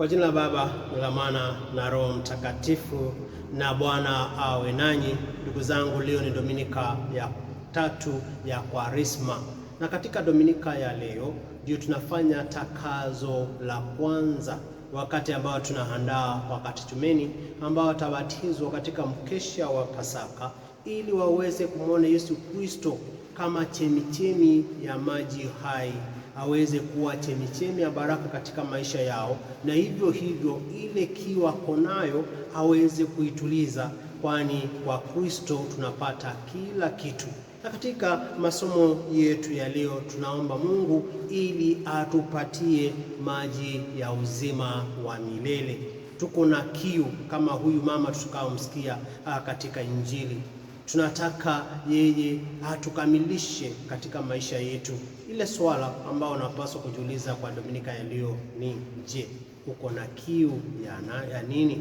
Kwa jina la Baba la Mwana na Roho Mtakatifu, na Bwana awe nanyi. Ndugu zangu, leo ni Dominika ya 3 ya Kwaresma, na katika Dominika ya leo ndio tunafanya takazo la kwanza, wakati ambao tunaandaa wakati tumeni ambao watabatizwa katika mkesha wa Pasaka, ili waweze kumwona Yesu Kristo kama chemichemi ya maji hai, aweze kuwa chemichemi ya baraka katika maisha yao, na hivyo hivyo ile kiu wako nayo aweze kuituliza, kwani kwa Kristo tunapata kila kitu. Na katika masomo yetu ya leo tunaomba Mungu ili atupatie maji ya uzima wa milele. Tuko na kiu kama huyu mama tutakaomsikia katika Injili. Tunataka yeye atukamilishe katika maisha yetu. Ile swala ambao unapaswa kujiuliza kwa Dominika ya leo ni je, uko na kiu ya nini?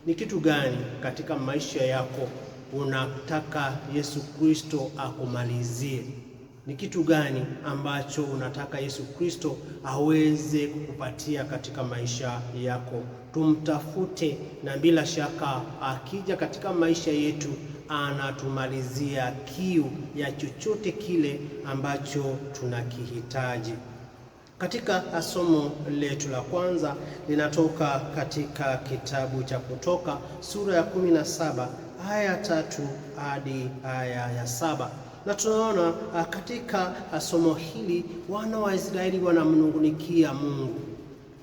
Ni kitu gani katika maisha yako unataka Yesu Kristo akumalizie? Ni kitu gani ambacho unataka Yesu Kristo aweze kukupatia katika maisha yako? Tumtafute, na bila shaka akija katika maisha yetu anatumalizia kiu ya chochote kile ambacho tunakihitaji. Katika somo letu la kwanza linatoka katika kitabu cha Kutoka sura ya 17 aya 3 hadi aya ya 7. Na tunaona katika somo hili wana wa Israeli wanamnungunikia Mungu.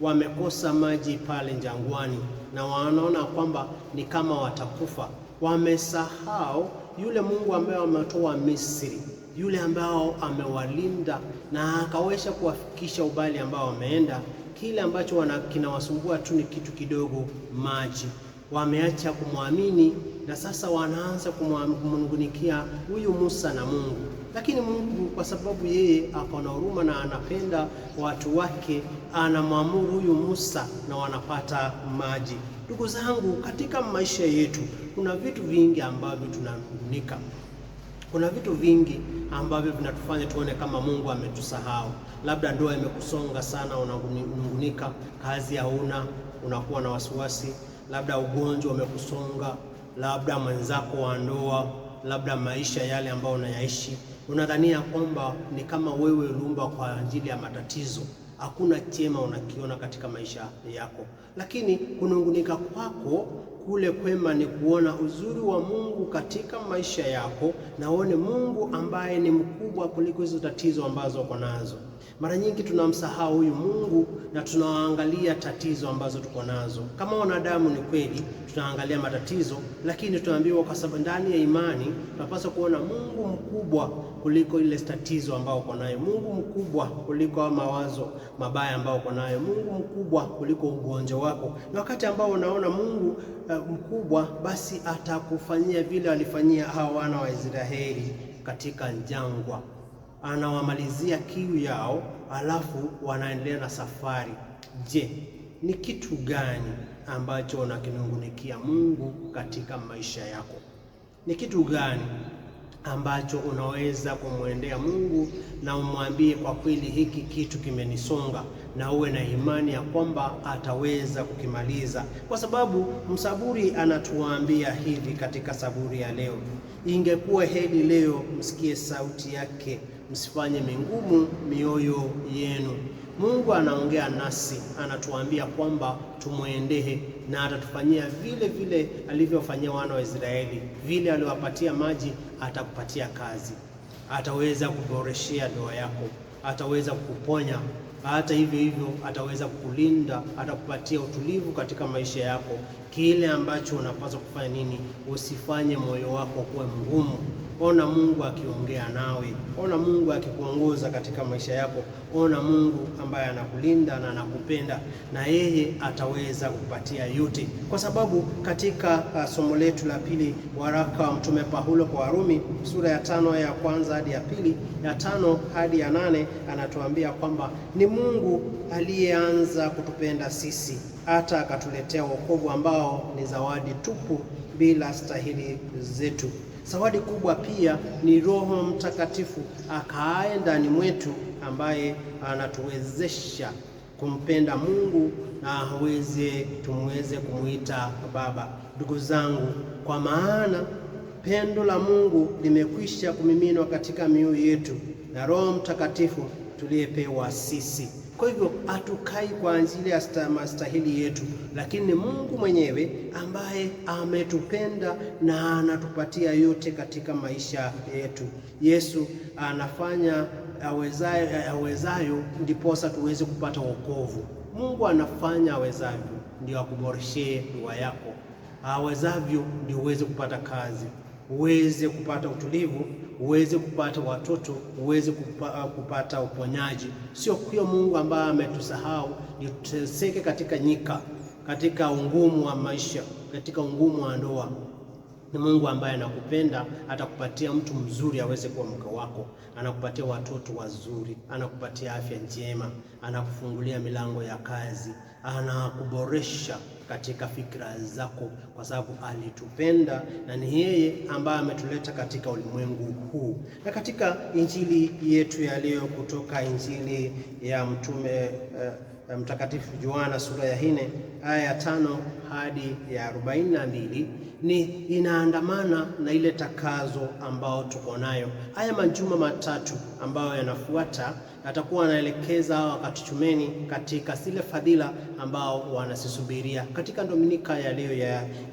Wamekosa maji pale jangwani na wanaona kwamba ni kama watakufa. Wamesahau yule Mungu ambaye ametoa Misri, yule ambao amewalinda na akaweza kuwafikisha ubali ambao wameenda. Kile ambacho kinawasumbua tu ni kitu kidogo, maji. Wameacha kumwamini na sasa wanaanza kumnungunikia huyu Musa na Mungu. Lakini Mungu, kwa sababu yeye ako na huruma na anapenda watu wake, anamwamuru huyu Musa na wanapata maji. Ndugu zangu, katika maisha yetu kuna vitu vingi ambavyo tunanungunika. Kuna vitu vingi ambavyo vinatufanya tuone kama Mungu ametusahau. Labda ndoa imekusonga sana, unanungunika. Kazi hauna, unakuwa na wasiwasi. Labda ugonjwa umekusonga, labda mwenzako wa ndoa, labda maisha yale ambayo unayaishi, unadhania kwamba ni kama wewe uliumbwa kwa ajili ya matatizo. Hakuna chema unakiona katika maisha yako. Lakini kunungunika kwako kule kwema ni kuona uzuri wa Mungu katika maisha yako, na uone Mungu ambaye ni mkubwa kuliko hizo tatizo ambazo uko nazo. Mara nyingi tunamsahau huyu Mungu na tunaangalia tatizo ambazo tuko nazo. Kama wanadamu ni kweli tunaangalia matatizo, lakini tunaambiwa kwa sababu ndani ya imani tunapaswa kuona Mungu mkubwa kuliko ile tatizo ambao uko nayo, Mungu mkubwa kuliko mawazo mabaya ambao uko nayo, Mungu mkubwa kuliko ugonjwa wako. Na wakati ambao unaona Mungu mkubwa, basi atakufanyia vile alifanyia hao wana wa Israeli katika jangwa. Anawamalizia kiu yao, alafu wanaendelea na safari. Je, ni kitu gani ambacho unakinungunikia Mungu katika maisha yako? Ni kitu gani ambacho unaweza kumwendea Mungu na umwambie, kwa kweli hiki kitu kimenisonga, na uwe na imani ya kwamba ataweza kukimaliza? Kwa sababu msaburi anatuambia hivi katika Zaburi ya leo: ingekuwa heri leo msikie sauti yake, msifanye mingumu mioyo yenu. Mungu anaongea nasi, anatuambia kwamba tumwendee na atatufanyia vile vile alivyofanyia wana wa Israeli. Vile aliwapatia maji, atakupatia kazi, ataweza kuboreshea ndoa yako, ataweza kukuponya. Hata hivyo hivyo ataweza kukulinda, atakupatia utulivu katika maisha yako. Kile ambacho unapaswa kufanya nini? Usifanye moyo wako kuwa mgumu. Ona Mungu akiongea nawe, ona Mungu akikuongoza katika maisha yako, ona Mungu ambaye anakulinda na anakupenda, na yeye ataweza kupatia yote. Kwa sababu katika somo letu la pili, waraka wa Mtume Paulo kwa Warumi sura ya 5 ya kwanza hadi ya pili, ya 5 hadi ya 8, anatuambia kwamba ni Mungu aliyeanza kutupenda sisi hata akatuletea wokovu ambao ni zawadi tupu bila stahili zetu. Zawadi kubwa pia ni Roho Mtakatifu akaaye ndani mwetu, ambaye anatuwezesha kumpenda Mungu na tumweze kumuita Baba. Ndugu zangu, kwa maana pendo la Mungu limekwisha kumiminwa katika mioyo yetu na Roho Mtakatifu tuliyepewa sisi. Kwa hivyo hatukai kwa ajili ya mastahili yetu, lakini ni Mungu mwenyewe ambaye ametupenda na anatupatia yote katika maisha yetu. Yesu anafanya awezayo ndiposa tuweze kupata wokovu. Mungu anafanya awezavyo ndio akuboreshee dua yako, awezavyo ndio uweze kupata kazi, uweze kupata utulivu, uweze kupata watoto, uweze kupata uponyaji. Sio kwa Mungu ambaye ametusahau tuteseke katika nyika, katika ungumu wa maisha, katika ungumu wa ndoa. Ni Mungu ambaye anakupenda, atakupatia mtu mzuri aweze kuwa mke wako, anakupatia watoto wazuri, anakupatia afya njema, anakufungulia milango ya kazi, anakuboresha katika fikra zako, kwa sababu alitupenda na ni yeye ambaye ametuleta katika ulimwengu huu. Na katika injili yetu ya leo kutoka injili ya mtume Mtakatifu Yohana sura ya 4 aya ya 5 hadi ya 42 ni inaandamana na ile takazo ambao tuko nayo. Haya majuma matatu ambayo yanafuata atakuwa anaelekeza wakatuchumeni katika zile fadhila ambao wanasisubiria. Katika Dominika ya leo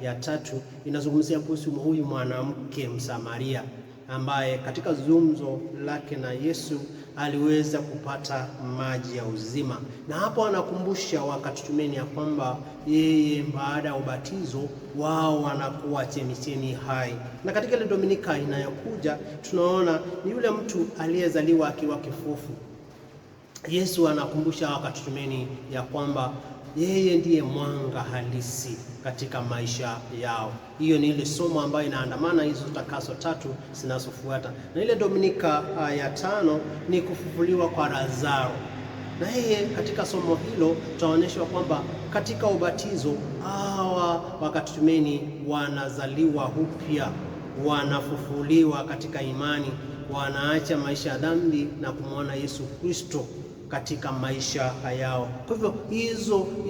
ya tatu inazungumzia kuhusu huyu mwanamke Msamaria ambaye katika zungumzo lake na Yesu aliweza kupata maji ya uzima. Na hapo anakumbusha wakatuchumeni ya kwamba yeye baada ya ubatizo wao wanakuwa chemichemi hai. Na katika ile Dominika inayokuja tunaona ni yule mtu aliyezaliwa akiwa kipofu. Yesu anakumbusha wakatuchumeni ya kwamba yeye ndiye mwanga halisi katika maisha yao. Hiyo ni ile somo ambayo inaandamana hizo takaso tatu zinazofuata. Na ile Dominika ya 5 ni kufufuliwa kwa Lazaro. Na yeye katika somo hilo tutaonyeshwa kwamba katika ubatizo hawa wakatuchumeni wanazaliwa upya, wanafufuliwa katika imani, wanaacha maisha ya dhambi na kumwona Yesu Kristo katika maisha yao. Kwa hivyo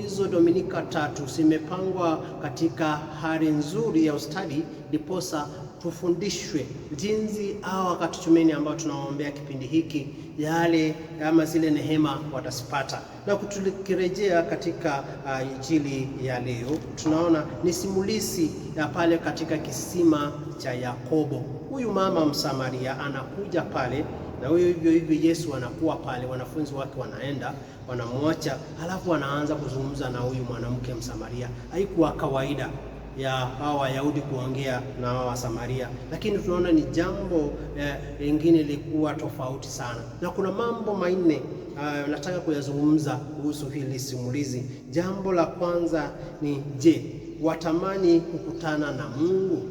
hizo Dominika tatu zimepangwa katika hali nzuri ya ustadi, diposa tufundishwe jinsi hawa wakatuchumeni ambao tunawaombea kipindi hiki yale ama zile neema watasipata. Na tukirejea katika injili ya leo tunaona ni simulizi ya pale katika kisima cha Yakobo. Huyu mama Msamaria anakuja pale na hivyo Yesu anakuwa pale, wanafunzi wake wanaenda wanamwacha, halafu wanaanza kuzungumza na huyu mwanamke Msamaria. Haikuwa kawaida ya hawa Wayahudi kuongea na hawa Samaria, lakini tunaona ni jambo lingine lilikuwa tofauti sana. Na kuna mambo manne nataka kuyazungumza kuhusu hili simulizi. Jambo la kwanza ni je, watamani kukutana na Mungu?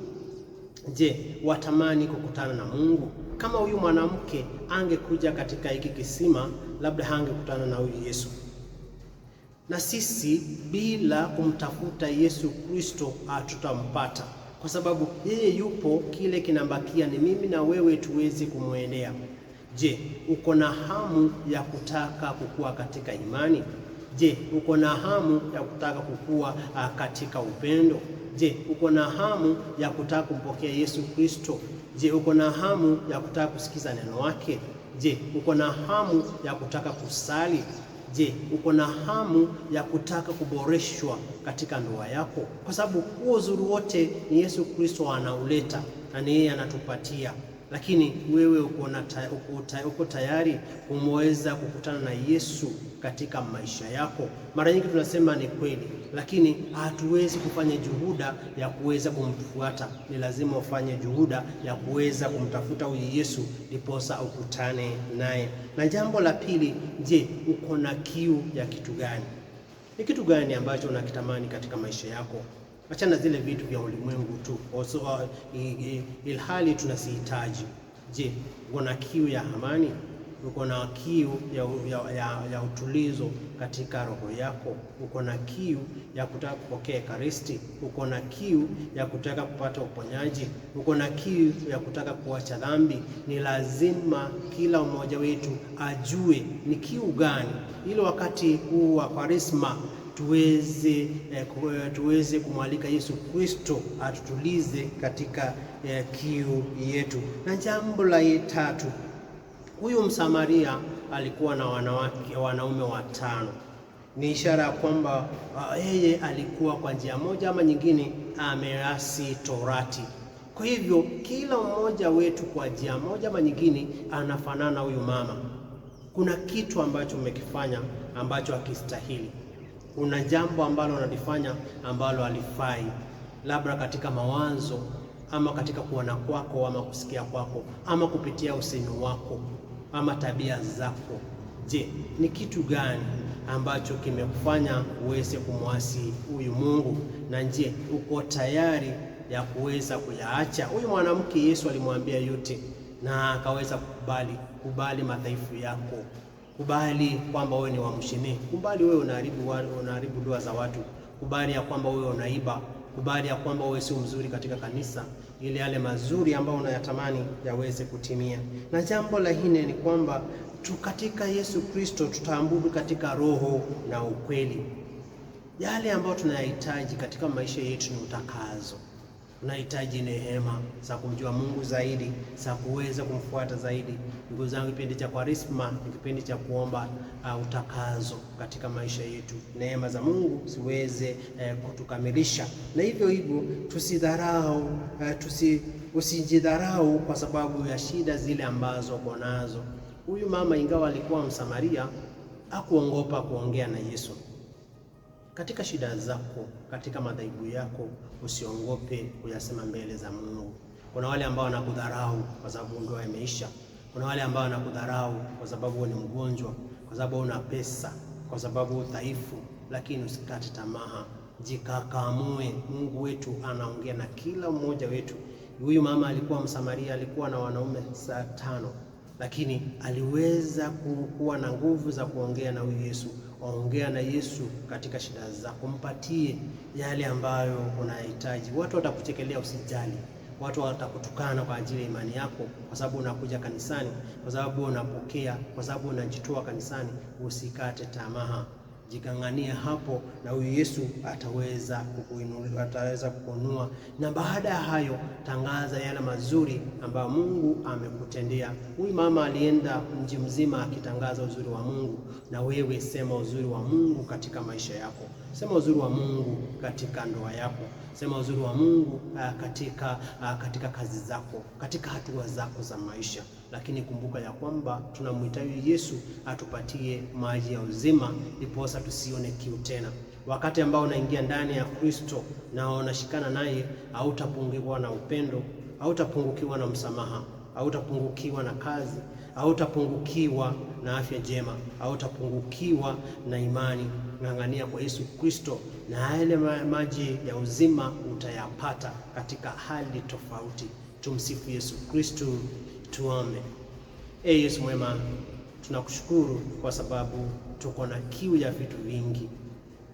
Je, watamani kukutana na Mungu? Kama huyu mwanamke angekuja katika hiki kisima, labda hangekutana na huyu Yesu. Na sisi bila kumtafuta Yesu Kristo hatutampata, kwa sababu yeye yupo. Kile kinambakia ni mimi na wewe tuweze kumwendea. Je, uko na hamu ya kutaka kukua katika imani? Je, uko na hamu ya kutaka kukua katika upendo? Je, uko na hamu ya kutaka kumpokea Yesu Kristo? Je, uko na hamu ya kutaka kusikiza neno wake? Je, uko na hamu ya kutaka kusali? Je, uko na hamu ya kutaka kuboreshwa katika ndoa yako? Kwa sababu huo uzuri wote ni Yesu Kristo anauleta na ni yeye anatupatia. Lakini wewe uko tayari kumweza kukutana na Yesu katika maisha yako? Mara nyingi tunasema ni kweli, lakini hatuwezi kufanya juhuda ya kuweza kumfuata. Ni lazima ufanye juhuda ya kuweza kumtafuta huyu Yesu ndiposa ukutane naye. Na jambo la pili, je, uko na kiu ya kitu gani? Ni kitu gani ambacho unakitamani katika maisha yako? Achana zile vitu vya ulimwengu tu, ilhali tunasihitaji. Je, uko na kiu ya amani? uko na kiu ya utulizo katika roho yako, uko na kiu ya kutaka kupokea Ekaristi, uko na kiu ya kutaka kupata uponyaji, uko na kiu ya kutaka kuacha dhambi, ni lazima kila mmoja wetu ajue ni kiu gani, ili wakati huu wa Kwaresma tuweze kumwalika Yesu Kristo atutulize katika kiu yetu. Na jambo la tatu, huyu Msamaria alikuwa na wanaume 5. Ni ishara ya kwamba yeye alikuwa kwa njia moja ama nyingine ameasi Torati. Kwa hivyo kila mmoja wetu kwa njia moja ama nyingine anafanana huyu mama. Kuna kitu ambacho umekifanya ambacho hakistahili. Kuna jambo ambalo unalifanya ambalo halifai, labda katika mawazo ama katika kuona kwako ama kusikia kwako ama kupitia usemi wako ama tabia zako. Je, ni kitu gani ambacho kimekufanya uweze kumwasi huyu Mungu? Na je, uko tayari ya kuweza kuyaacha? Huyu mwanamke Yesu alimwambia yote na akaweza kubali madhaifu yako. Kubali kwamba wewe ni wa mshini, kubali wewe unaharibu ndoa za watu, kubali ya kwamba wewe unaiba, kubali ya kwamba wewe sio mzuri katika kanisa, ili yale mazuri ambayo unayatamani yaweze kutimia. Na jambo la nne ni kwamba katika Yesu Kristo tutaabudu katika roho na ukweli. Yale ambayo tunayahitaji katika maisha yetu ni utakazo. Tunahitaji neema za kumjua Mungu zaidi, za kuweza kumfuata zaidi. Ndugu zangu, kipindi cha Kwaresma ni kipindi cha kuomba utakazo katika maisha yetu, neema za Mungu ziweze kutukamilisha. Na hivyo usijidharau kwa sababu ya shida zile ambazo uko nazo. Huyu mama ingawa alikuwa Msamaria, hakuogopa kuongea na Yesu. Katika shida zako, katika madhaifu yako, usiongope kuyasema mbele za Mungu. Kuna wale ambao wanakudharau kwa sababu ndoa imeisha. Kuna wale ambao wanakudharau kwa sababu ni mgonjwa, kwa sababu una pesa, kwa sababu dhaifu. Lakini usikate tamaa, jikakamue. Mungu wetu anaongea na kila mmoja wetu. Huyu mama alikuwa Msamaria, alikuwa na wanaume 5, lakini aliweza kuwa na nguvu za kuongea na huyu Yesu. Ongea na Yesu katika shida zako, mpatie yale ambayo unahitaji. Watu watakuchekelea, usijali. Watu watakutukana kwa ajili ya imani yako, kwa sababu unakuja kanisani, kwa sababu unapokea, kwa sababu unajitoa kanisani. Usikate tamaa, jikangania hapo, na huyu Yesu ataweza kukuinua, ataweza kukunua. Na baada ya hayo, tangaza yale mazuri ambayo Mungu amekutendea. Huyu mama alienda mji mzima akitangaza uzuri wa Mungu, na wewe sema uzuri wa Mungu katika maisha yako. Sema uzuri wa Mungu katika ndoa yako. Sema uzuri wa Mungu katika kazi zako, katika hatua zako za maisha. Lakini kumbuka ya kwamba tunamhitaji Yesu atupatie maji ya uzima, ndiposa tusione kiu tena. Wakati ambao unaingia ndani ya Kristo na unashikana naye, hautapungukiwa na upendo, hautapungukiwa na msamaha, hautapungukiwa na kazi, hautapungukiwa na afya njema, hautapungukiwa na imani. Ng'ang'ania kwa Yesu Kristo na yale maji ya uzima utayapata katika hali tofauti. Tumsifu Yesu Kristo. Tuombe. Yesu mwema, tunakushukuru kwa sababu tuko na kiu ya vitu vingi.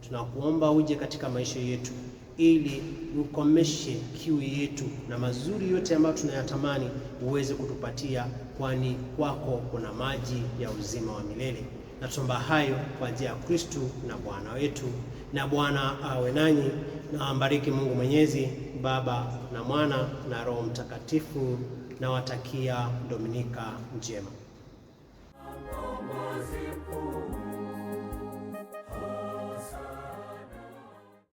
Tunakuomba uje katika maisha yetu ili ukomeshe kiu yetu, na mazuri yote ambayo tunayatamani uweze kutupatia, kwani kwako kuna maji ya uzima wa milele. Na tuomba hayo kwa njia ya Kristo na Bwana wetu. Na Bwana awe nanyi, na ambariki Mungu Mwenyezi, Baba na Mwana na Roho Mtakatifu. Na watakia Dominika njema.